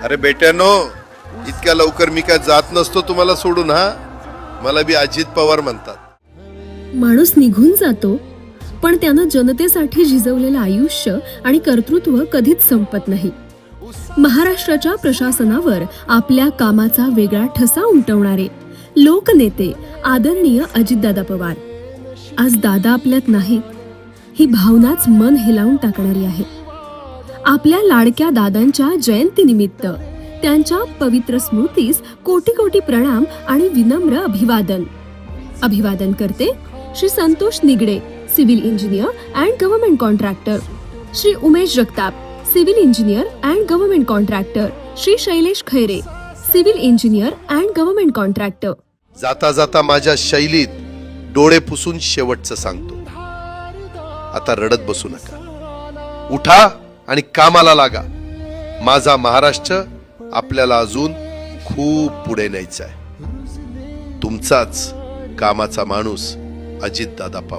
अरे बेट्यानो, इतक्या लवकर मी काय जात नसतो तुम्हाला सोडून. हा, मला बी अजित पवार म्हणतात. माणूस निघून जातो, पण त्यानं जनतेसाठी झिजवलेलं आयुष्य आणि कर्तृत्व कधीच संपत नाही. महाराष्ट्राच्या प्रशासनावर आपल्या कामाचा वेगळा ठसा उमटवणारे लोकनेते आदरणीय अजितदादा पवार. आज दादा आपल्यात नाहीत, ही भावनाच मन हेलावून टाकणारी आहे. आपल्या लाडक्या दादांच्या जयंतीनिमित्त त्यांच्या पवित्र स्मृतीस कोटी कोटी प्रणाम आणि विनम्र अभिवादन. अभिवादन करते Shri Santosh Nigade, civil engineer and government contractor, Shri Umesh Jagtap, civil engineer and government contractor, Shri Shailesh Khaire, civil engineer and government contractor. जाता जाता माझ्या शैलीत डोळे पुसून शेवटचं सांगतो, आता रडत बसू नका. उठा आणि कामाला लागा. माझा महाराष्ट्र आपल्याला अजून खूप पुढे न्यायचा आहे. तुमचाच कामाचा माणूस अजितदादा पवार.